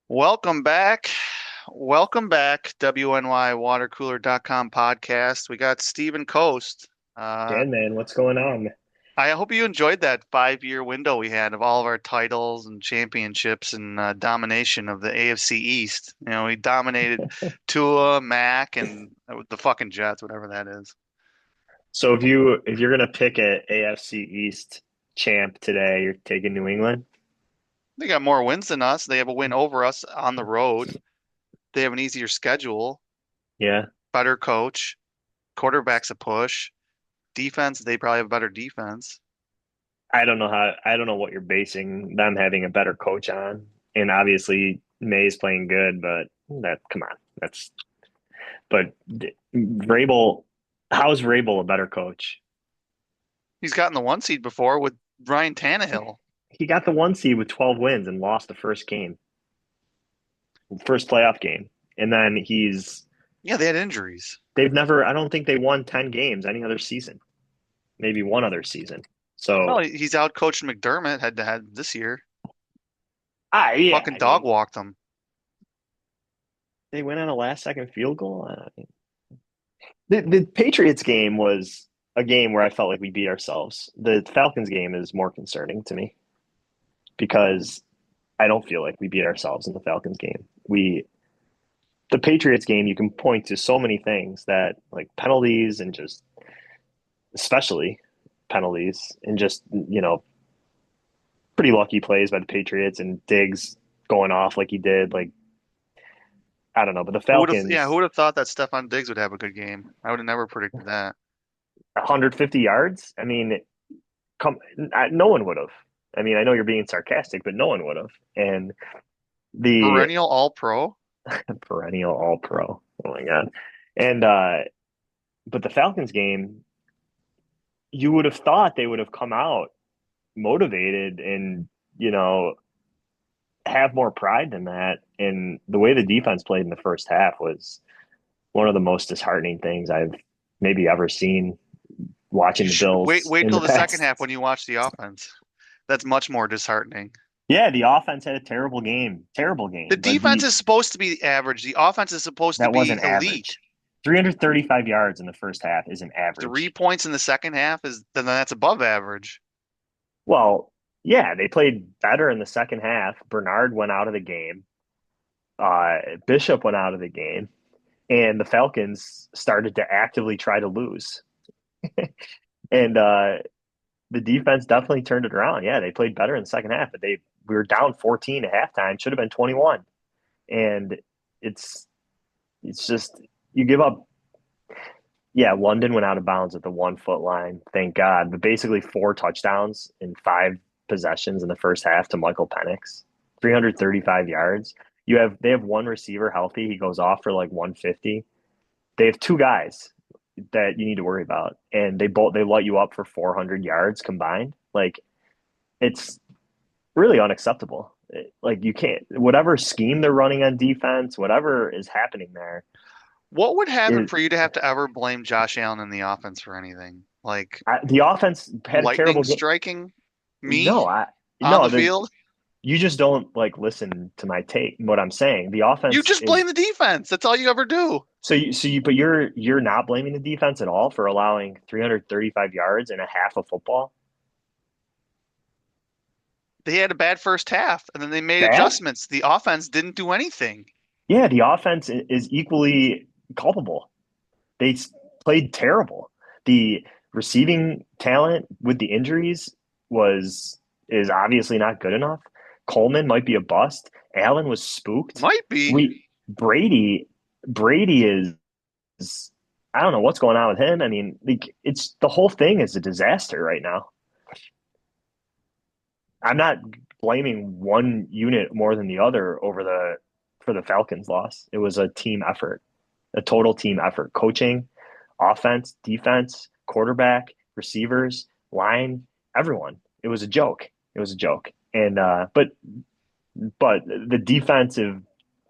Welcome back. Welcome back, WNYWaterCooler.com podcast. We got Stephen Coast. Uh, Dan, man, what's going on? I hope you enjoyed that 5 year window we had of all of our titles and championships and domination of the AFC East. You know, we dominated Tua, Mac, and the fucking Jets, whatever that is. So if you're gonna pick a AFC East champ today, you're taking New England. They got more wins than us. They have a win over us on the road. They have an easier schedule, Yeah, better coach, quarterback's a push. Defense, they probably have a better defense. I don't know what you're basing them having a better coach on, and obviously May's playing good, but that come on, that's but Vrabel, how's Vrabel a better coach? He's gotten the one seed before with Ryan Tannehill. He got the one seed with 12 wins and lost the first playoff game, and then Yeah, they had injuries. they've never I don't think they won 10 games any other season, maybe one other season. Well, So he's out coached McDermott head to head this year. yeah, Fucking I dog mean, walked them. they went on a last second field goal. The Patriots game was a game where I felt like we beat ourselves. The Falcons game is more concerning to me because I don't feel like we beat ourselves in the Falcons game. The Patriots game, you can point to so many things that like penalties and just especially penalties and just pretty lucky plays by the Patriots and Diggs going off like he did. Like I don't know, but the Who Falcons would have thought that Stephon Diggs would have a good game? I would have never predicted that. 150 yards. I mean, no one would have. I mean, I know you're being sarcastic, but no one would have. And the Perennial all pro. perennial all pro. Oh my God. And but the Falcons game, you would have thought they would have come out motivated and, you know, have more pride than that. And the way the defense played in the first half was one of the most disheartening things I've maybe ever seen watching You the should Bills wait in till the the second past. half when you watch the offense. That's much more disheartening. Yeah, the offense had a terrible The game, but defense is supposed to be average. The offense is supposed to that be wasn't elite. average. 335 yards in the first half isn't 3 points in the second half is then that's above average. well, yeah, they played better in the second half. Bernard went out of the game. Bishop went out of the game, and the Falcons started to actively try to lose. And the defense definitely turned it around. Yeah, they played better in the second half, but we were down 14 at halftime. Should have been 21, and it's it's just you give up. Yeah, London went out of bounds at the 1 foot line. Thank God. But basically, four touchdowns in five possessions in the first half to Michael Penix, 335 yards. They have one receiver healthy. He goes off for like 150. They have two guys that you need to worry about, and they light you up for 400 yards combined. Like it's really unacceptable. Like you can't whatever scheme they're running on defense, whatever is happening there What would happen is for you to have to ever blame Josh Allen in the offense for anything? Like the offense had a lightning terrible game. striking me No, I on no the the field? you just don't like listen to my take. What I'm saying, the You offense just is blame the defense. That's all you ever do. but you're not blaming the defense at all for allowing 335 yards and a half of football. They had a bad first half and then they made Bad? adjustments. The offense didn't do anything. Yeah, the offense is equally culpable. They played terrible. The receiving talent with the injuries was is obviously not good enough. Coleman might be a bust. Allen was spooked. Might be. We Brady Brady is I don't know what's going on with him. I mean, like it's the whole thing is a disaster right now. I'm not blaming one unit more than the other over the for the Falcons loss. It was a team effort, a total team effort. Coaching, offense, defense, quarterback, receivers, line, everyone. It was a joke. It was a joke. And but the defensive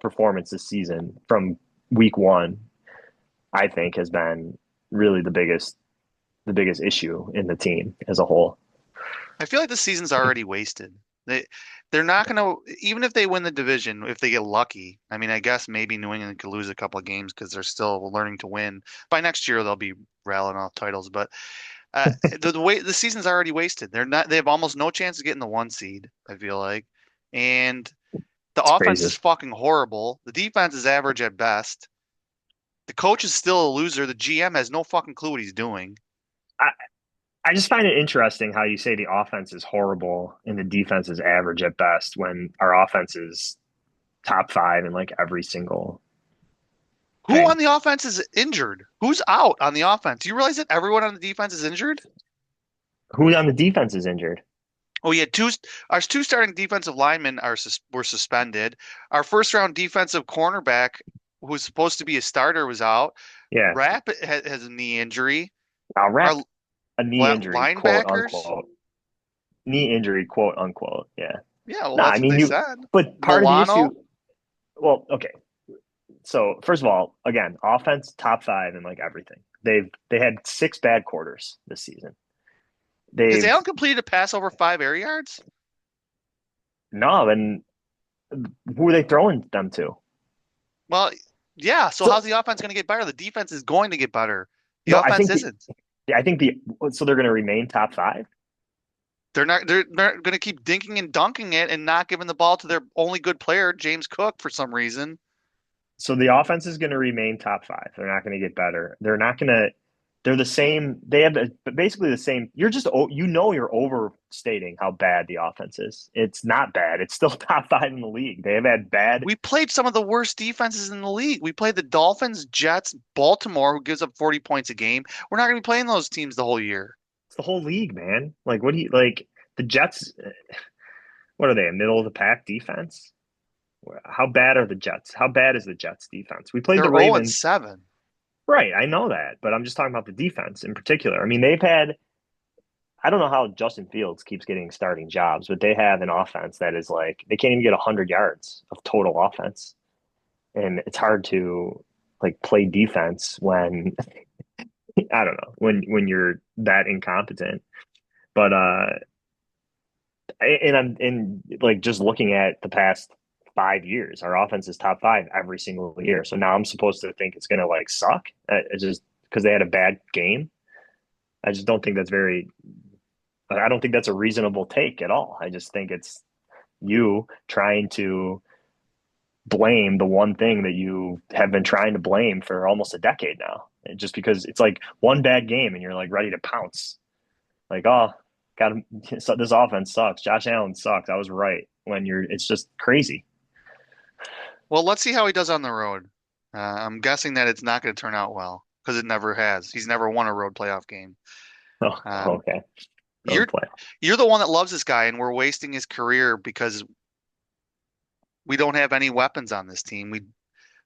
performance this season from week one, I think, has been really the biggest issue in the team as a whole. I feel like the season's already wasted. They They're not going to, even if they win the division, if they get lucky. I mean, I guess maybe New England could lose a couple of games because they're still learning to win. By next year, they'll be rattling off titles. But the way the season's already wasted. They're not. They have almost no chance of getting the one seed. I feel like, and the It's offense is crazy. fucking horrible. The defense is average at best. The coach is still a loser. The GM has no fucking clue what he's doing. I, I just find it interesting how you say the offense is horrible and the defense is average at best when our offense is top five in like every single Who on thing. the offense is injured? Who's out on the offense? Do you realize that everyone on the defense is injured? Who on the defense is injured? Oh, yeah, our two starting defensive linemen were suspended. Our first round defensive cornerback, who was supposed to be a starter, was out. Yeah. Rapp has a knee injury. Now, rep Our a knee injury, quote linebackers, unquote. Knee injury, quote unquote. Yeah. yeah, well, No, I that's what mean they you, said. but part of the issue, Milano, well, okay. So first of all, again, offense top five in like everything. They had six bad quarters this season. has They've Allen completed a pass over 5 air yards? no, and who are they throwing them to? Well, yeah. So how's So the offense going to get better? The defense is going to get better. The no, offense isn't. I think the so they're going to remain top five. They're not. They're going to keep dinking and dunking it and not giving the ball to their only good player, James Cook, for some reason. So the offense is going to remain top five. They're not going to get better. They're not going to. They're the same. They have basically the same. You're just you're overstating how bad the offense is. It's not bad. It's still top five in the league. They have had bad. We played some of the worst defenses in the league. We played the Dolphins, Jets, Baltimore, who gives up 40 points a game. We're not going to be playing those teams the whole year. It's the whole league, man. Like what do you like? The Jets. What are they? A middle of the pack defense? How bad are the Jets? How bad is the Jets defense? We played They're the 0 and Ravens. 7. Right, I know that, but I'm just talking about the defense in particular. I mean, they've had, I don't know how Justin Fields keeps getting starting jobs, but they have an offense that is like, they can't even get 100 yards of total offense. And it's hard to like play defense when, I don't know, when you're that incompetent. But, and I'm in like just looking at the past 5 years, our offense is top five every single year. So now I'm supposed to think it's going to like suck. It's just because they had a bad game. I just don't think that's very. I don't think that's a reasonable take at all. I just think it's you trying to blame the one thing that you have been trying to blame for almost a decade now. And just because it's like one bad game and you're like ready to pounce, like oh, got so this offense sucks. Josh Allen sucks. I was right. When you're, it's just crazy. Well, let's see how he does on the road. I'm guessing that it's not going to turn out well because it never has. He's never won a road playoff game. Oh, Um, okay. Road you're play. you're the one that loves this guy, and we're wasting his career because we don't have any weapons on this team. We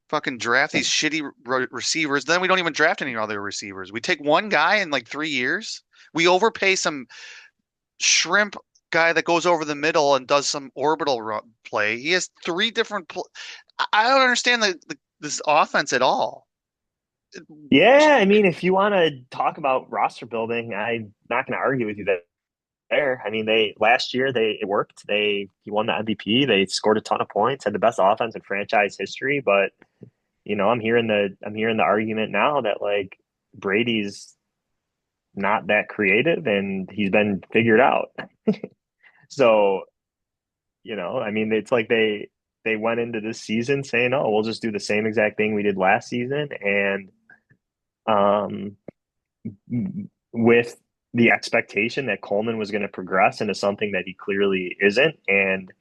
fucking draft these shitty receivers. Then we don't even draft any other receivers. We take one guy in like 3 years. We overpay some shrimp guy that goes over the middle and does some orbital play. He has three different. I don't understand this offense at all. Yeah, I mean, if you want to talk about roster building, I'm not going to argue with you there. I mean, they last year they it worked. He won the MVP. They scored a ton of points, had the best offense in franchise history. But I'm hearing the argument now that like Brady's not that creative and he's been figured out. So I mean, it's like they went into this season saying, "Oh, we'll just do the same exact thing we did last season," and um, with the expectation that Coleman was going to progress into something that he clearly isn't, and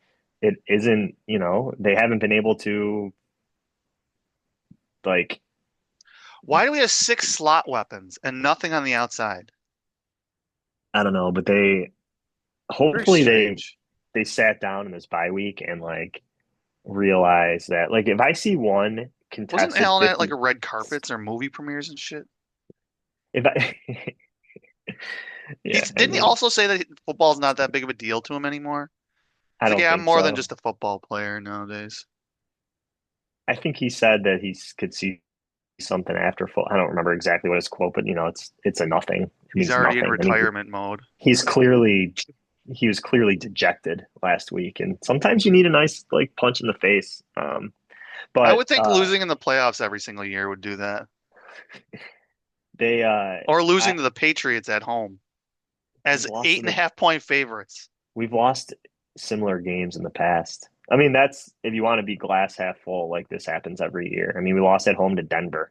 it isn't. They haven't been able to like. Why do we have six slot weapons and nothing on the outside? I don't know, but they Very hopefully strange. they sat down in this bye week and like realize that like if I see one Wasn't contested Allen at like 50, a red carpets or movie premieres and shit? if I yeah, I Didn't he mean, also say that football's not that big of a deal to him anymore? I He's like, don't yeah, I'm think more than so. just a football player nowadays. I think he said that he could see something after full. I don't remember exactly what his quote, but it's a nothing. It He's means already in nothing. I mean, retirement mode. he's clearly. he was clearly dejected last week, and sometimes you need a nice like punch in the face. I But would think losing in the playoffs every single year would do that. they Or I losing to the Patriots at home we've as lost eight to and a the half point favorites. we've lost similar games in the past. I mean, that's if you want to be glass half full, like this happens every year. I mean, we lost at home to Denver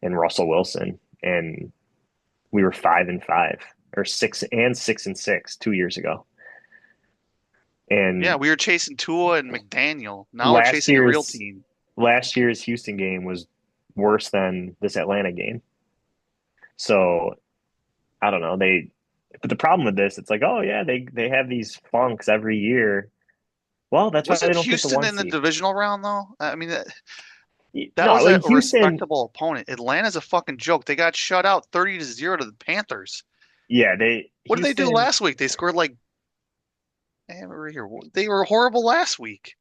and Russell Wilson, and we were 5-5 or 6-6 2 years ago. Yeah, And we were chasing Tua and McDaniel. Now we're last chasing a real year's team. last year's Houston game was worse than this Atlanta game. So I don't know. But the problem with this, it's like, oh yeah, they have these funks every year. Well, that's why they Wasn't don't get the Houston one in the seed. divisional round though? I mean, that No, was a like Houston, respectable opponent. Atlanta's a fucking joke. They got shut out 30-0 to the Panthers. yeah, they What did they do Houston last week? They scored like they were horrible last week.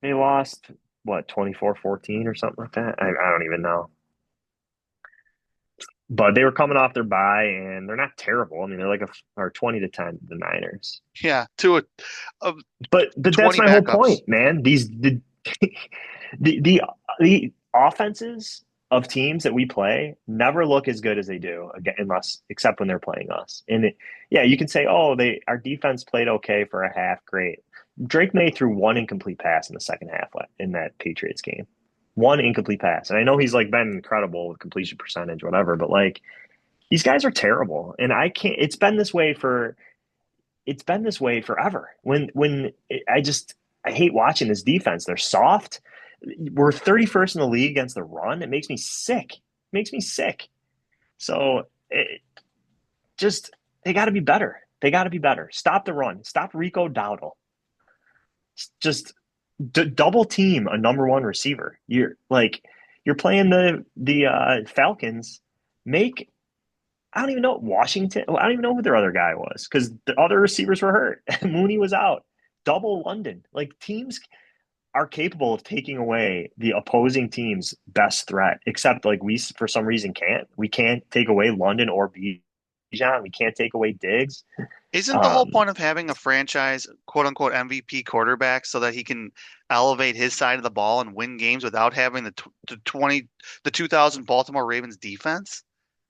they lost what 24-14 or something like that. I don't even know. But they were coming off their bye and they're not terrible. I mean, they're like a or 20-10 the Niners. Yeah, to a But that's 20 my whole backups. point, man. These the the the offenses of teams that we play never look as good as they do again, unless except when they're playing us. Yeah, you can say, oh, they our defense played okay for a half. Great. Drake May threw one incomplete pass in the second half in that Patriots game. One incomplete pass, and I know he's like been incredible with completion percentage, whatever. But like these guys are terrible, and I can't. It's been this way forever. I hate watching this defense. They're soft. We're 31st in the league against the run. It makes me sick. It makes me sick. So just they got to be better. They got to be better. Stop the run. Stop Rico Dowdle. Just double team a number one receiver. You're playing the Falcons. Make I don't even know Washington. I don't even know who their other guy was because the other receivers were hurt. Mooney was out. Double London. Like teams are capable of taking away the opposing team's best threat, except like we for some reason can't. We can't take away London or Bijan. We can't take away Diggs. Isn't the whole Um, point of having a franchise quote unquote MVP quarterback so that he can elevate his side of the ball and win games without having the 2000 Baltimore Ravens defense?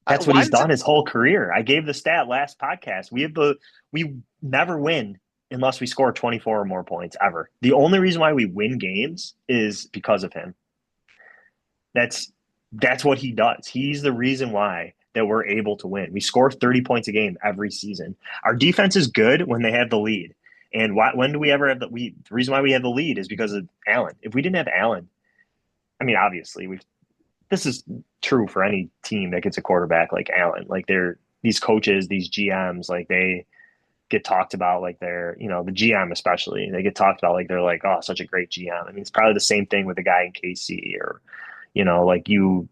that's what Why he's does it done his whole career. I gave the stat last podcast. We never win unless we score 24 or more points ever. The only reason why we win games is because of him. That's that's what he does. He's the reason why that we're able to win. We score 30 points a game every season. Our defense is good when they have the lead. And when do we ever have the reason why we have the lead is because of Allen. If we didn't have Allen, I mean, obviously this is true for any team that gets a quarterback like Allen. Like these coaches, these GMs, like they get talked about like they're, the GM especially, they get talked about like they're like, oh, such a great GM. I mean, it's probably the same thing with a guy in KC or, like you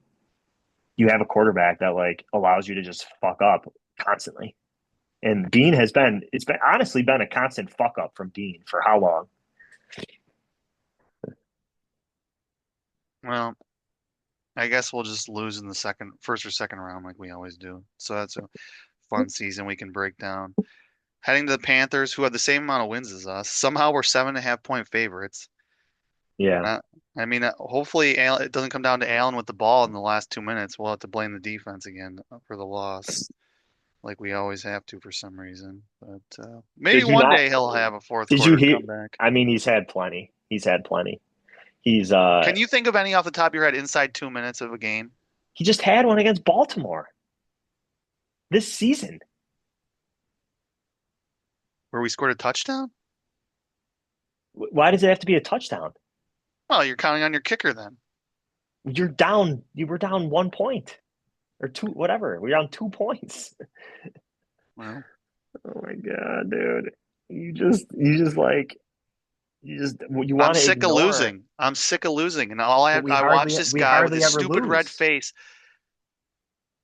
have a quarterback that like allows you to just fuck up constantly. And Beane it's been honestly been a constant fuck up from Beane for how long? well, I guess we'll just lose in the first or second round like we always do. So that's a fun season we can break down. Heading to the Panthers, who have the same amount of wins as us. Somehow we're 7.5 point favorites. Yeah. Uh, I mean, hopefully it doesn't come down to Allen with the ball in the last 2 minutes. We'll have to blame the defense again for the loss, like we always have to for some reason. But maybe Did you one not day he'll have a fourth did you quarter hear comeback. I mean he's had plenty. He's had plenty. He's Can you think of any off the top of your head inside 2 minutes of a game he just had one against Baltimore this season. where we scored a touchdown? Why does it have to be a touchdown? Well, you're counting on your kicker then. You were down 1 point or two, whatever. We're down 2 points. Well, Oh my God, dude. You I'm want to sick of ignore, losing. I'm sick of losing, and all but I watch this we guy with hardly his ever stupid red lose. face.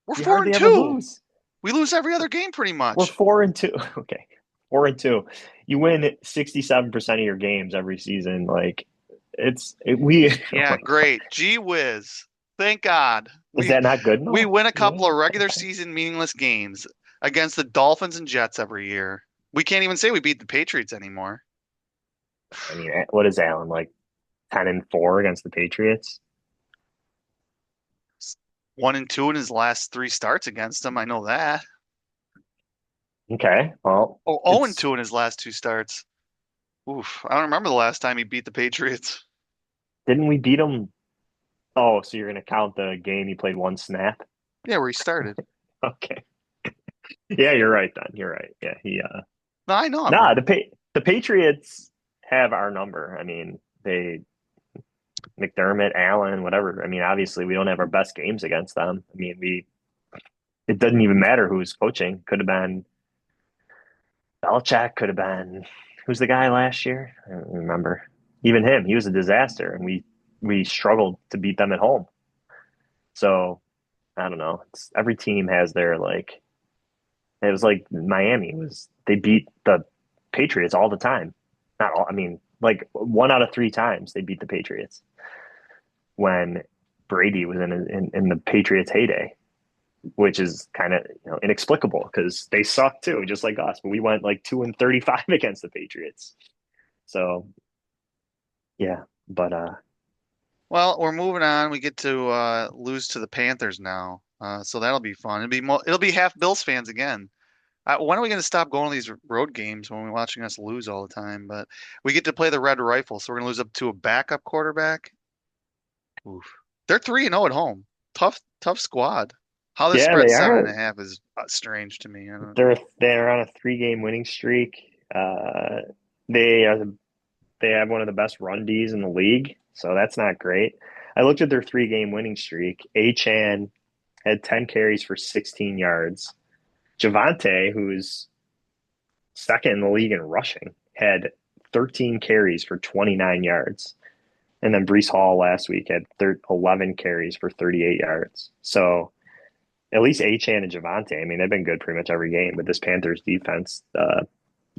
We're We four and hardly ever two. lose. We lose every other game pretty We're much. 4-2. Okay. 4-2. You win 67% of your games every season. Like oh Yeah, my God. great. Gee whiz. Thank God. Is We that not good we enough? win a Yeah. couple of regular season meaningless games against the Dolphins and Jets every year. We can't even say we beat the Patriots anymore. I mean, what is Allen like 10-4 against the Patriots? 1-2 in his last three starts against them. I know that. Okay, well, Oh, it's 0-2 in his last two starts. Oof. I don't remember the last time he beat the Patriots. didn't we beat them? Oh, so you're gonna count the game he played one snap? Yeah, where he started. Okay. Yeah, you're right then. You're right. Yeah, he No, I know I'm nah, wrong. the Patriots have our number. I mean, they McDermott, Allen, whatever. I mean, obviously we don't have our best games against them. I mean, we it doesn't even matter who's coaching. Could have been Belichick, could have been who's the guy last year? I don't remember. Even him, he was a disaster, and we struggled to beat them at home. So I don't know. Every team has their like. It was like Miami was they beat the Patriots all the time. Not all. I mean, like one out of three times they beat the Patriots when Brady was in the Patriots heyday, which is kind of inexplicable because they suck too, just like us. But we went like 2-35 against the Patriots. So yeah, but Well, we're moving on. We get to lose to the Panthers now. So that'll be fun. It'll be half Bills fans again. When are we going to stop going to these road games when we're watching us lose all the time? But we get to play the Red Rifle, so we're going to lose up to a backup quarterback. Oof. They're 3-0 at home. Tough squad. How this yeah, spread they seven and are. a half is strange to me. I don't. They're on a 3 game winning streak. They are they have one of the best run Ds in the league, so that's not great. I looked at their 3 game winning streak. Achan had 10 carries for 16 yards. Javante, who's second in the league in rushing, had 13 carries for 29 yards. And then Brees Hall last week had 11 carries for 38 yards. So at least Achan and Javante, I mean, they've been good pretty much every game, but this Panthers defense,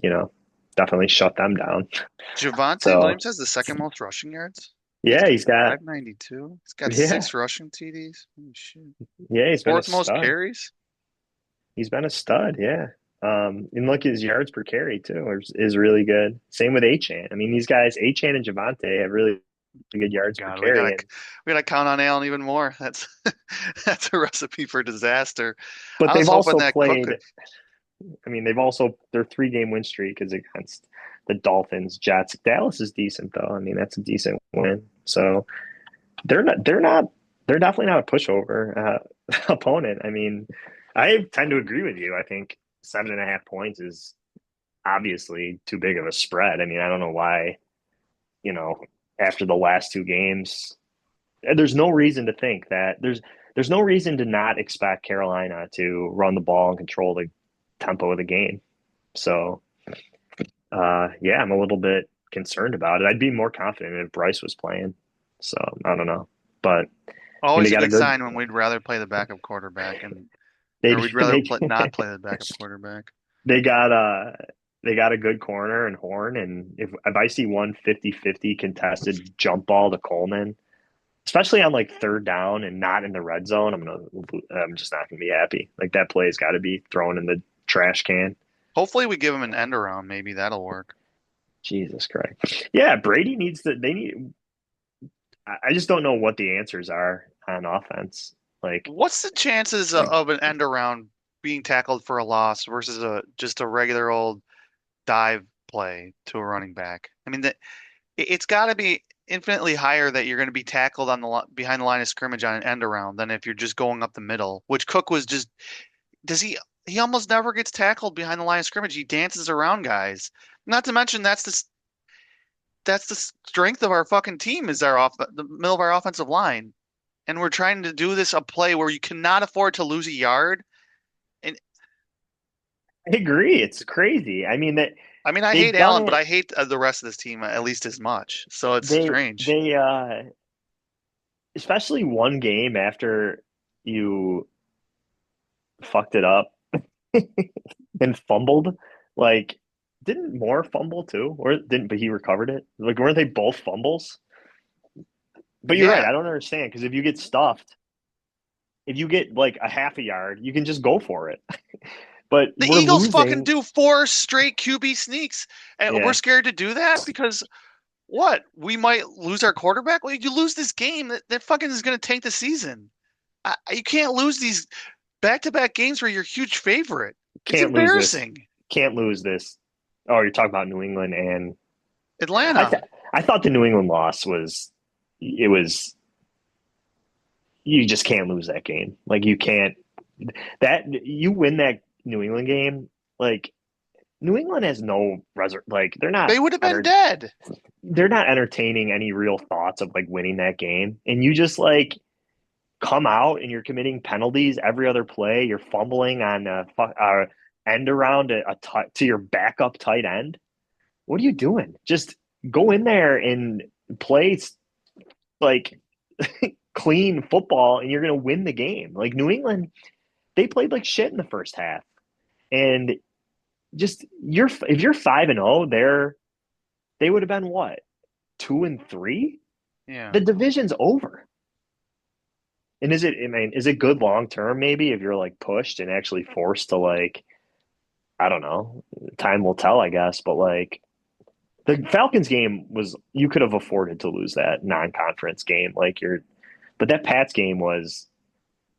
you know, definitely shut them down. Javante So Williams has the second most rushing yards. yeah, he's got 592. He's got yeah, six rushing TDs. Oh, shit. yeah, he's been a Fourth most stud. carries. He's been a stud, yeah. And look, his yards per carry too is really good. Same with Achan. I mean, these guys, Achan and Javante, have really good yards per God, carry, and we gotta count on Allen even more. That's that's a recipe for disaster. but I was they've hoping also that Cook played. could. I mean, they've also their 3 game win streak is against the Dolphins, Jets. Dallas is decent though. I mean, that's a decent win. So they're not they're definitely not a pushover opponent. I mean, I tend to agree with you. I think 7.5 points is obviously too big of a spread. I mean, I don't know why, you know, after the last 2 games, there's no reason to think that there's no reason to not expect Carolina to run the ball and control the tempo of the game. So, yeah, I'm a little bit concerned about it. I'd be more confident if Bryce was playing. So I don't know, but I mean, they Always a got a good good sign when we'd rather play the backup quarterback they or we'd rather they not play the backup quarterback. they got they got a good corner and Horn, and if I see one 50-50 contested jump ball to Coleman, especially on like third down and not in the red zone, I'm just not gonna be happy. Like that play's got to be thrown in the trash can. Hopefully we give him an end around. Maybe that'll work. Jesus Christ. Yeah, Brady needs to. They need. I just don't know what the answers are on offense. Like What's the chances of an end around being tackled for a loss versus a just a regular old dive play to a running back? I mean, it's got to be infinitely higher that you're going to be tackled on behind the line of scrimmage on an end around than if you're just going up the middle, which Cook was just does he almost never gets tackled behind the line of scrimmage. He dances around guys. Not to mention that's the strength of our fucking team is the middle of our offensive line. And we're trying to do this a play where you cannot afford to lose a yard. And I agree, it's crazy. I mean that I mean, I they've hate done Allen, but it. I hate the rest of this team at least as much. So it's They strange. they especially one game after you fucked it up and fumbled. Like, didn't Moore fumble too, or didn't? But he recovered it. Like, weren't they both fumbles? But you're right. Yeah. I don't understand because if you get stuffed, if you get like a half a yard, you can just go for it. but The we're Eagles fucking losing. do four straight QB sneaks, and we're Yeah, scared to do that because what? We might lose our quarterback. Well, you lose this game, that fucking is going to tank the season. You can't lose these back-to-back games where you're a huge favorite. It's can't lose this. embarrassing. Can't lose this. Oh, you're talking about New England, and I Atlanta. th- I thought the New England loss was it was you just can't lose that game. Like you can't that you win that New England game. Like New England has no like They would have been dead. they're not entertaining any real thoughts of like winning that game, and you just like come out and you're committing penalties every other play. You're fumbling on a end around to your backup tight end. What are you doing? Just go in there and play like clean football, and you're going to win the game. Like New England, they played like shit in the first half, and just you're if you're 5-0, they would have been what 2-3. Yeah. The division's over. And is it? I mean, is it good long term? Maybe if you're like pushed and actually forced to like, I don't know. Time will tell, I guess. But like the Falcons game was, you could have afforded to lose that non-conference game. But that Pats game was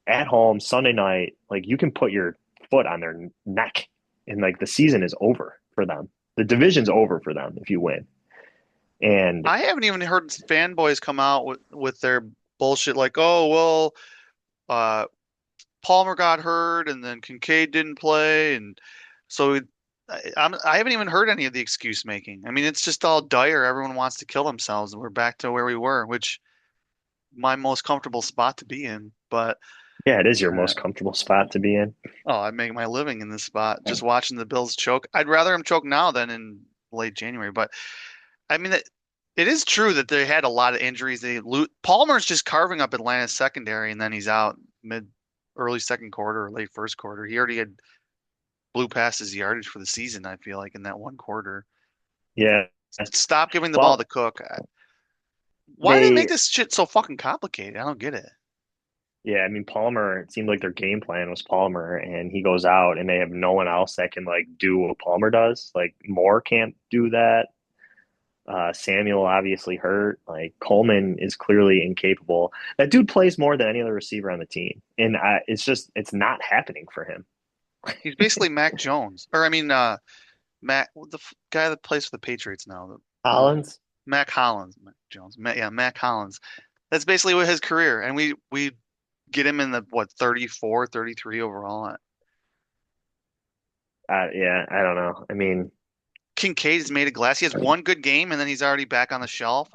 at home Sunday night. Like you can put your foot on their neck, and like the season is over for them. The division's over for them if you win. And I haven't even heard fanboys come out with their bullshit like, oh, well, uh, Palmer got hurt and then Kincaid didn't play. And so I haven't even heard any of the excuse making. I mean, it's just all dire. Everyone wants to kill themselves, and we're back to where we were, which my most comfortable spot to be in. But yeah, it is your uh, most comfortable spot to be in. oh, I make my living in this spot just watching the Bills choke. I'd rather them choke now than in late January. But I mean, it is true that they had a lot of injuries. Palmer's just carving up Atlanta's secondary, and then he's out early second quarter or late first quarter. He already had blew past his yardage for the season, I feel like, in that one quarter. Yeah. Stop giving the ball to Well, Cook. Why do they make they this shit so fucking complicated? I don't get it. Yeah, I mean Palmer, it seemed like their game plan was Palmer, and he goes out and they have no one else that can like do what Palmer does. Like Moore can't do that. Samuel obviously hurt. Like Coleman is clearly incapable. That dude plays more than any other receiver on the team, and it's not happening for him. He's basically Mac Jones, or I mean, Mac, the guy that plays for the Patriots now, the Collins, Mac Hollins, Mac Jones, yeah, Mac Hollins. That's basically what his career, and we get him in the what 34, 33 overall. yeah, I don't know. I mean, Kincaid is made of glass. He has one good game, and then he's already back on the shelf.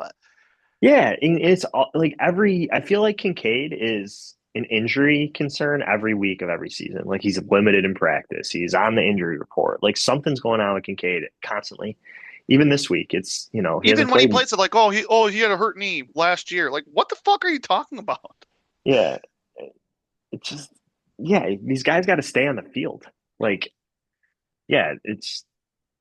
yeah, and like I feel like Kincaid is an injury concern every week of every season. Like he's limited in practice. He's on the injury report. Like something's going on with Kincaid constantly. Even this week, he Even hasn't when he played. plays it, like, he had a hurt knee last year. Like, what the fuck are you talking about? Yeah, it's just yeah, these guys got to stay on the field. Like yeah, it's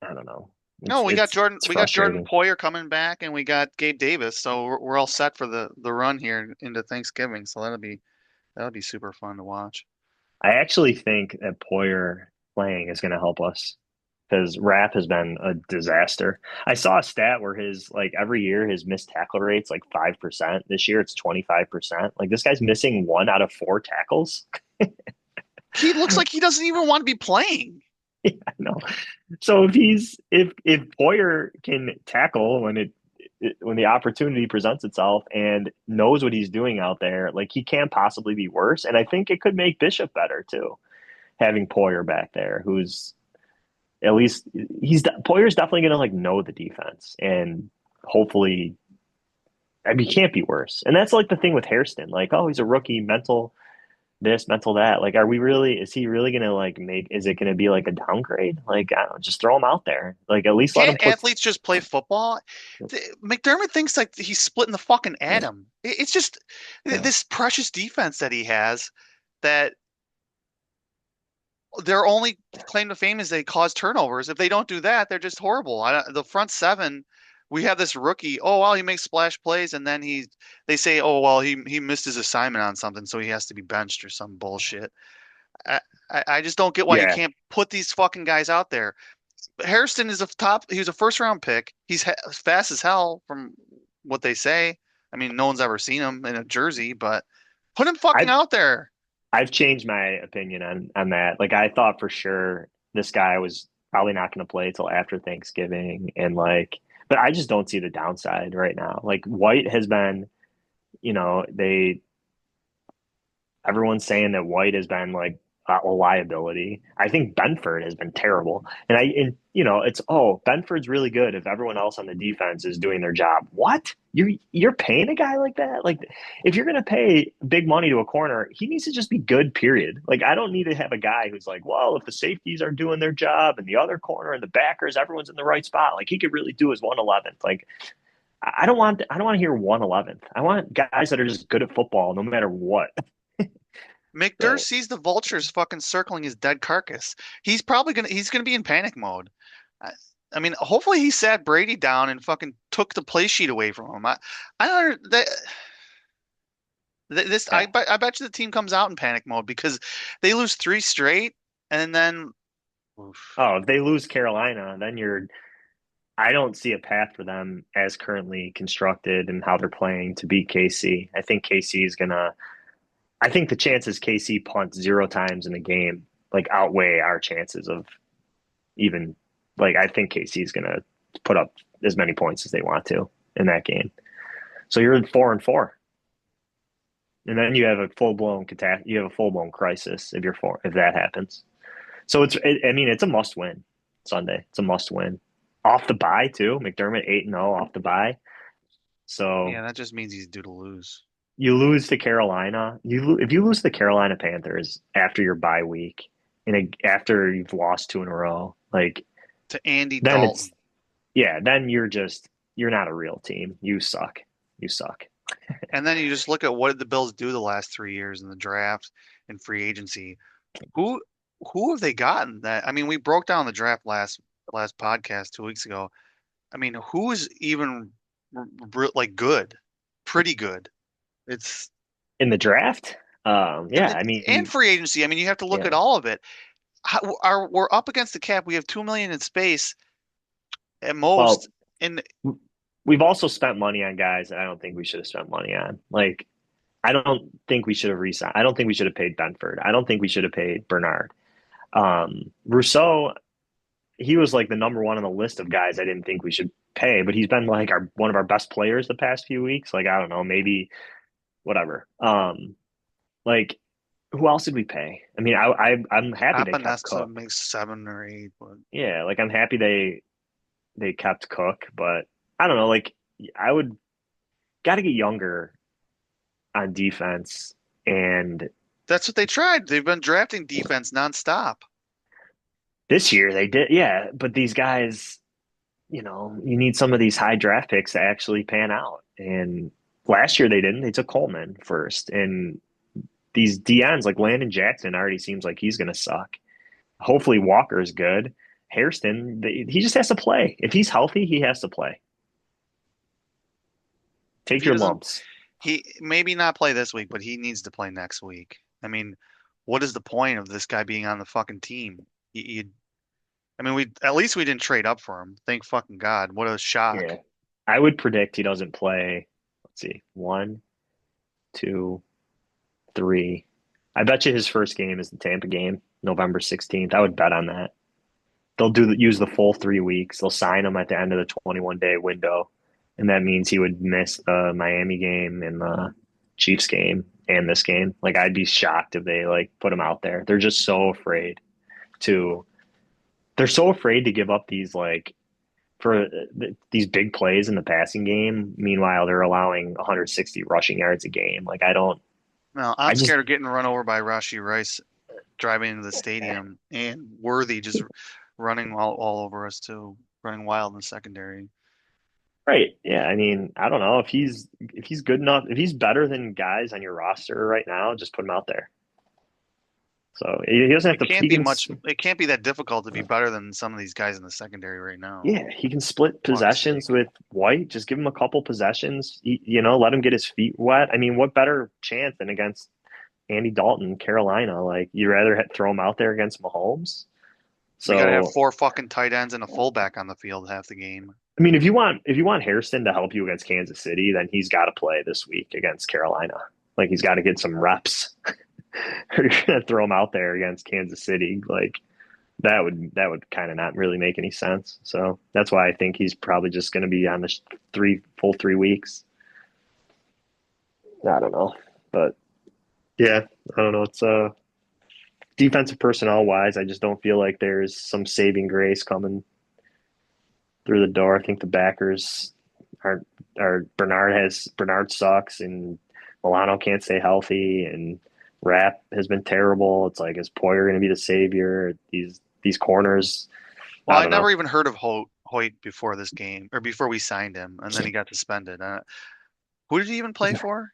I don't know. No, It's we got Jordan frustrating. Poyer coming back, and we got Gabe Davis, so we're all set for the run here into Thanksgiving. So that'll be super fun to watch. I actually think that Poyer playing is going to help us because Rap has been a disaster. I saw a stat where his like every year his missed tackle rate's like 5%. This year it's 25%. Like this guy's missing one out of four tackles. He looks like he doesn't even want to be playing. Yeah, I know. So if Poyer can tackle when the opportunity presents itself and knows what he's doing out there, like he can't possibly be worse. And I think it could make Bishop better too, having Poyer back there, who's at least Poyer's definitely going to like know the defense and hopefully, I mean, he can't be worse. And that's like the thing with Hairston, like, oh, he's a rookie, mental this, mental that. Like, is he really going to like is it going to be like a downgrade? Like, I don't know, just throw him out there. Like, at least let him Can't put, athletes just play football? McDermott thinks like he's splitting the fucking atom. It's just yeah, this precious defense that he has that their only claim to fame is they cause turnovers. If they don't do that, they're just horrible. The front seven, we have this rookie. Oh well, he makes splash plays, and then they say, oh well, he missed his assignment on something, so he has to be benched or some bullshit. I, I just don't get why you Yeah, can't put these fucking guys out there. Harrison is a top. He was a first round pick. He's fast as hell from what they say. I mean, no one's ever seen him in a jersey, but put him fucking I've out there. I've changed my opinion on that. Like I thought for sure this guy was probably not going to play till after Thanksgiving, and like, but I just don't see the downside right now. Like White has been, they everyone's saying that White has been like a liability. I think Benford has been terrible, and it's Benford's really good if everyone else on the defense is doing their job. What you're paying a guy like that? Like if you're gonna pay big money to a corner, he needs to just be good. Period. Like I don't need to have a guy who's like, well, if the safeties are doing their job and the other corner and the backers, everyone's in the right spot. Like he could really do his 111th. Like I don't want to hear 111th. I want guys that are just good at football no matter what. McDurst So sees the vultures fucking circling his dead carcass. He's gonna be in panic mode. I, I mean, hopefully he sat Brady down and fucking took the play sheet away from him. I don't this yeah. I bet you the team comes out in panic mode because they lose three straight and then oof. Oh, if they lose Carolina, then I don't see a path for them as currently constructed and how they're playing to beat KC. I think the chances KC punts 0 times in a game like outweigh our chances of even I think KC is gonna put up as many points as they want to in that game. So you're 4-4. And then you have a full blown crisis if that happens. So I mean, it's a must win Sunday. It's a must win. Off the bye too. McDermott 8-0 off the bye. So Yeah, that just means he's due to lose you lose to Carolina. If you lose to the Carolina Panthers after your bye week after you've lost 2 in a row, like to Andy then it's Dalton. then you're not a real team. You suck. You suck. And then you just look at what did the Bills do the last 3 years in the draft and free agency. Who who have they gotten that? I mean, we broke down the draft last podcast 2 weeks ago. I mean, who is even like good, pretty good? It's In the draft, and yeah, I and mean, free agency. I mean, you have to look at yeah. all of it. We're up against the cap. We have 2 million in space at most. Well, And we've also spent money on guys that I don't think we should have spent money on. Like, I don't think we should have re-signed. I don't think we should have paid Benford. I don't think we should have paid Bernard. Rousseau, he was like the number one on the list of guys I didn't think we should pay, but he's been like our one of our best players the past few weeks. Like, I don't know, maybe whatever. Like, who else did we pay? I mean, I'm happy they kept Apanesta Cook. makes 7 or 8, but Yeah, like I'm happy they kept Cook, but I don't know. Like, I would got to get younger on defense. And that's what they tried. They've been drafting defense nonstop. this year they did, yeah. But these guys, you need some of these high draft picks to actually pan out. And last year they didn't. They took Coleman first. And these DNs like Landon Jackson already seems like he's going to suck. Hopefully Walker's good. Hairston, he just has to play. If he's healthy, he has to play. If Take he your doesn't, lumps. he maybe not play this week, but he needs to play next week. I mean, what is the point of this guy being on the fucking team? I mean, we at least we didn't trade up for him. Thank fucking God. What a shock. Yeah. I would predict he doesn't play. Let's see. One, two, three. I bet you his first game is the Tampa game, November 16th. I would bet on that. They'll use the full 3 weeks. They'll sign him at the end of the 21-day window, and that means he would miss the Miami game and the Chiefs game and this game. Like I'd be shocked if they like put him out there. They're just so afraid to. They're so afraid to give up these these big plays in the passing game. Meanwhile, they're allowing 160 rushing yards a game. Like I don't. Well, I I'm just scared of getting run over by Rashi Rice driving into the stadium and Worthy just running all over us too, running wild in the secondary. right. Yeah. I mean, I don't know if he's good enough. If he's better than guys on your roster right now, just put him out there. So he doesn't have It to. can't He be can. much. It can't be that difficult to be better than some of these guys in the secondary right now. Yeah, he can split Fuck's possessions sake. with White. Just give him a couple possessions. Let him get his feet wet. I mean, what better chance than against Andy Dalton, Carolina. Like you rather throw him out there against Mahomes. We gotta have So four fucking tight ends and a fullback on the field half the game. I mean, if you want Hairston to help you against Kansas City, then he's got to play this week against Carolina. Like he's got to get some reps. Or you're gonna throw him out there against Kansas City. Like that would kind of not really make any sense. So that's why I think he's probably just going to be on the full 3 weeks. I don't know, but yeah, I don't know. It's defensive personnel wise, I just don't feel like there's some saving grace coming through the door. I think the backers are Bernard sucks and Milano can't stay healthy and Rapp has been terrible. It's like is Poyer going to be the savior? These corners, Well, I I don't never know. even heard of Hoyt before this game or before we signed him, and then he got suspended. Who did he even play for?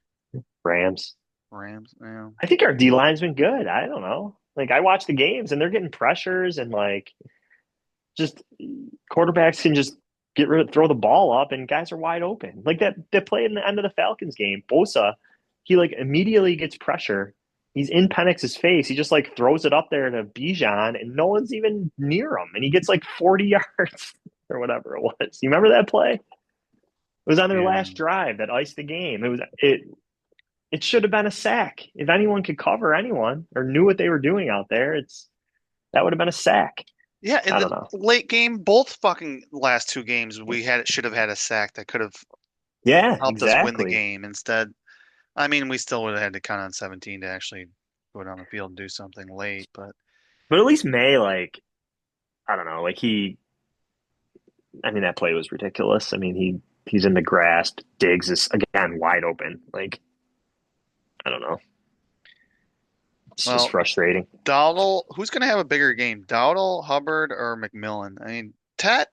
Rams. Rams. Yeah. I think our D line's been good. I don't know. Like I watch the games and they're getting pressures and like just quarterbacks can just throw the ball up and guys are wide open. Like that play in the end of the Falcons game, Bosa, he like immediately gets pressure. He's in Penix's face. He just like throws it up there to Bijan and no one's even near him. And he gets like 40 yards or whatever it was. You remember that play? It was on their Yeah. last drive that iced the game. It should have been a sack. If anyone could cover anyone or knew what they were doing out there, it's that would have been a sack. Yeah, in I the don't know. late game, both fucking last two games, we had should have had a sack that could have Yeah, helped us win the exactly. game. Instead, I mean, we still would have had to count on 17 to actually go down the field and do something late. But But at least May, like, I don't know, like I mean, that play was ridiculous. I mean, he's in the grass. Diggs is again wide open. Like, I don't know. It's just well, frustrating. Dowdle, who's going to have a bigger game, Dowdle, Hubbard, or McMillan? I mean, Tet,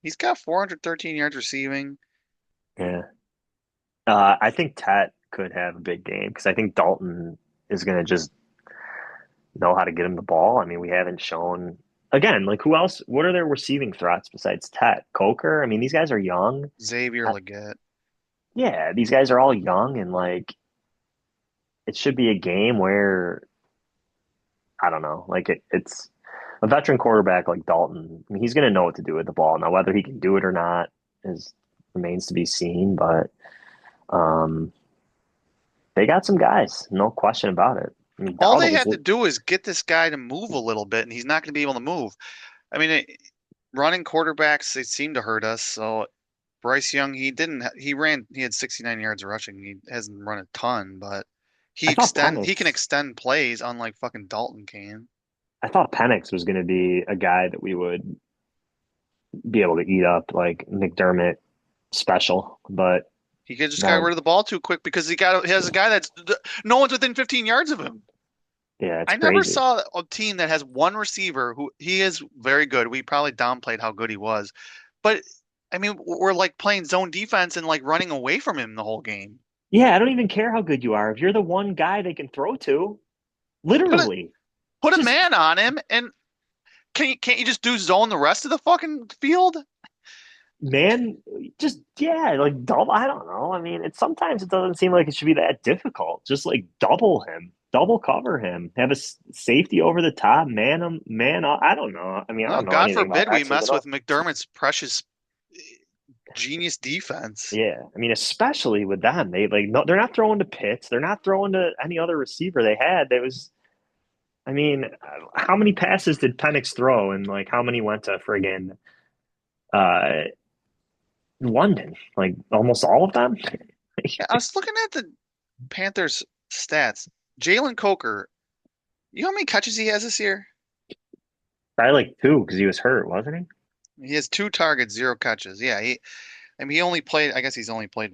he's got 413 yards receiving. Yeah. I think Tet could have a big game because I think Dalton is going to just know how to get him the ball. I mean, we haven't shown again, like who else? What are their receiving threats besides Tet? Coker? I mean, these guys are young. Xavier Uh, Leggett. yeah, these guys are all young and like it should be a game where I don't know, like it's a veteran quarterback like Dalton. I mean, he's going to know what to do with the ball. Now, whether he can do it or not is remains to be seen. But um, they got some guys, no question about it. I mean, All Dowdle they was have to do is get this guy to move a little bit, and he's not going to be able to move. I mean, running quarterbacks, they seem to hurt us. So Bryce Young, he had 69 yards rushing. He hasn't run a ton, but I thought he can Penix. extend plays unlike fucking Dalton can. I thought Penix was going to be a guy that we would be able to eat up, like McDermott special. But He just got then, rid of the ball too quick because he has a guy that's no one's within 15 yards of him. yeah, it's I never crazy. saw a team that has one receiver who he is very good. We probably downplayed how good he was, but I mean, we're like playing zone defense and like running away from him the whole game. Yeah, I don't even care how good you are. If you're the one guy they can throw to, Put a literally, put a just man on him, and can't you just do zone the rest of the fucking field? man, just yeah, like double. I don't know. I mean, it's sometimes it doesn't seem like it should be that difficult. Just like double him, double cover him, have a safety over the top, man him, man. I don't know. I mean, I No, don't know God anything about forbid we X's and mess O's. with McDermott's precious genius defense. Yeah, I mean, especially with them, they like no, they're not throwing to Pitts. They're not throwing to any other receiver they had. There was, I mean, how many passes did Penix throw, and like how many went to friggin' uh, London? Like almost all of them. Yeah, I was looking at the Panthers stats. Jalen Coker, you know how many catches he has this year? Probably like two because he was hurt, wasn't he? He has two targets, zero catches. Yeah, I mean, he only played. I guess he only played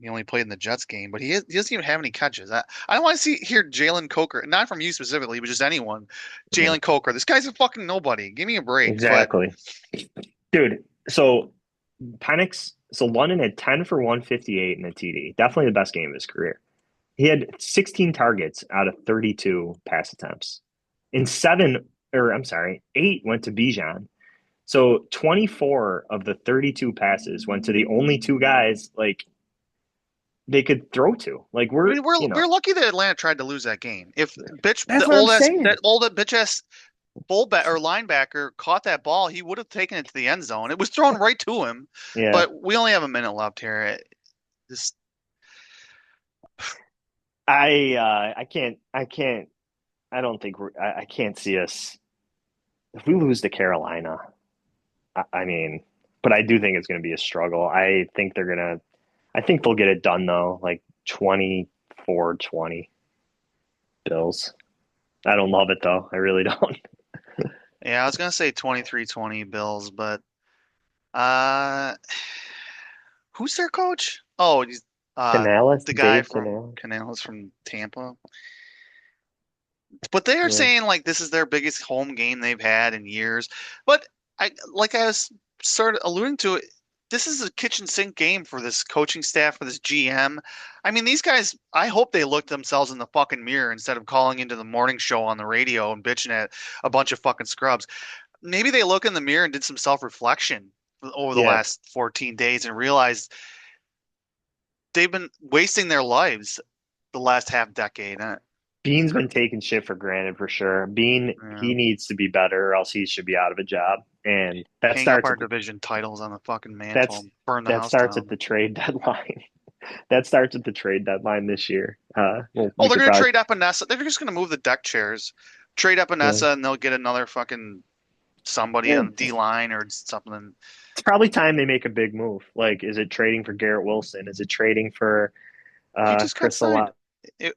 in the Jets game, but he doesn't even have any catches. I don't want to hear Jalen Coker, not from you specifically, but just anyone. Yeah, Jalen Coker, this guy's a fucking nobody. Give me a break. But exactly. Dude, so Penix, so London had 10 for 158 in a TD. Definitely the best game of his career. He had 16 targets out of 32 pass attempts. And seven, or I'm sorry, eight went to Bijan. So 24 of the 32 passes went to the only two guys. Like, they could throw to. Like I we're, mean, we're lucky that Atlanta tried to lose that game. If bitch that's what I'm that saying. old bitch ass fullback or linebacker caught that ball, he would have taken it to the end zone. It was thrown right to him, Yeah. but we only have a minute left here. This I can't I don't think I can't see us if we lose to Carolina. I mean, but I do think it's going to be a struggle. I think they'll get it done though, like 24-20 Bills. I don't love it though. I really don't. Yeah, I was gonna say 23-20 Bills, but uh who's their coach? Oh, he's Canales, the guy Dave from Canales. Canales from Tampa. But they are Yeah. saying like this is their biggest home game they've had in years. But I was sort of alluding to it, this is a kitchen sink game for this coaching staff, for this GM. I mean, these guys, I hope they look themselves in the fucking mirror instead of calling into the morning show on the radio and bitching at a bunch of fucking scrubs. Maybe they look in the mirror and did some self-reflection over the Yeah. last 14 days and realized they've been wasting their lives the last half decade. Beane's been taking shit for granted for sure. Beane, Yeah. he needs to be better or else he should be out of a job. And Hang up our division titles on the fucking mantle that's and burn the that house starts at down. the trade deadline. That starts at the trade deadline this year. Well, Oh, we they're could gonna probably, trade Epinesa. They're just gonna move the deck chairs, trade yeah. Epinesa, and they'll get another fucking somebody Yeah, on D line or something. it's probably time they make a big move. Like, is it trading for Garrett Wilson? Is it trading for He just got Chris signed. Olave?